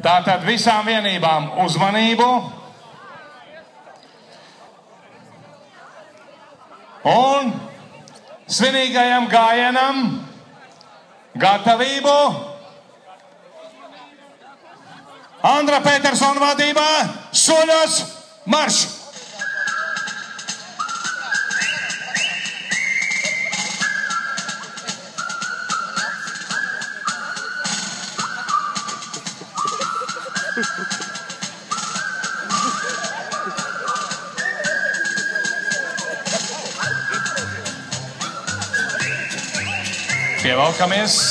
Tātad visām vienībām uzmanību. Un svinīgajam gājienam gatavību. Andra Petersona vadībā soļos marš!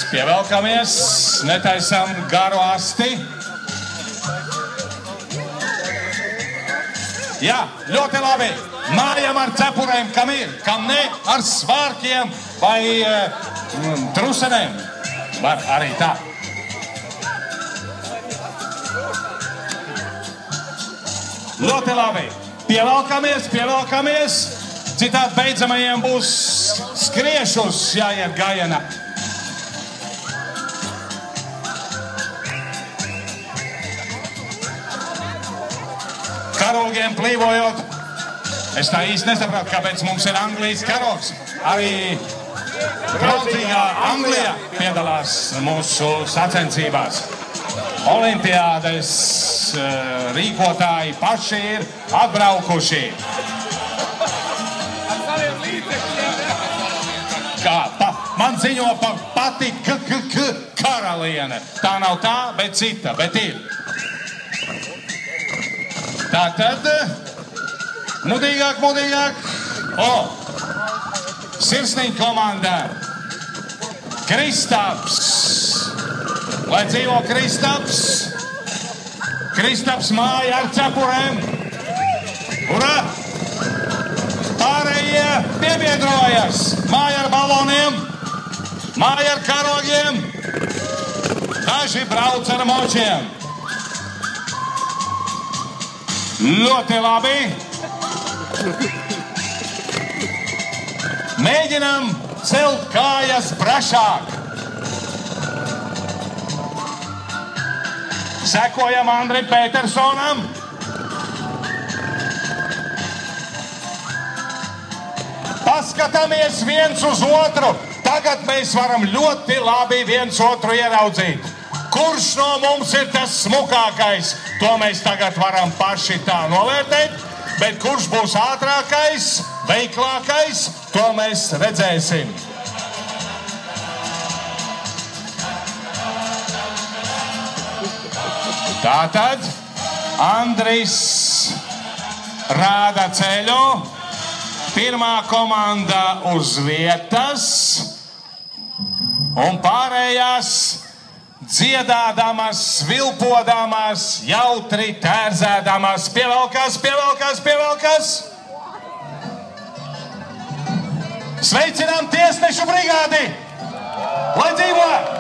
Pievelkamies, netaisam garu asti. Jā, ļoti labi. Mājam ar cepurēm, kam ir, kam ne, ar svārkiem vai trusenēm. Var arī tā. Ļoti labi. Pievelkamies. Citādi beidzamajiem būs skriešus jāiet gājienā. Karogiem plīvojot. Es tā īsti nesapratu, kāpēc mums ir Anglijas karogs. Arī draudzīgā Anglijā piedalās mūsu sacensībās. Olimpiādes rīkotāji paši ir atbraukuši. Man ziņo par pati karaliene. Tā nav tā, bet cita, bet ir. Tātad, mudīgāk. Sirsnīgi komanda. Kristaps. Lai dzīvo Kristaps. Kristaps māja ar cepurēm. Ura! Pārējie piebiedrojas. Māja ar baloniem, māja ar karogiem, daži brauc ar močiem. Ļoti labi. Mēģinam celt kājas brašāk. Sekojam Andrim Petersonam. Paskatāmies viens uz otru. Tagad mēs varam ļoti labi viens otru ieraudzīt. Kurš no mums ir tas smukākais? To mēs tagad varam paši tā novērtēt. Bet kurš būs ātrākais, veiklākais, to mēs redzēsim. Tātad Andris rāda ceļu. Pirmā komanda uz vietas un pārējās dziedādamas, vilpodāmas, jautri tērzēdamas. Pievelkas. Sveicinām tiesnešu brigādi! Lai dzīvo!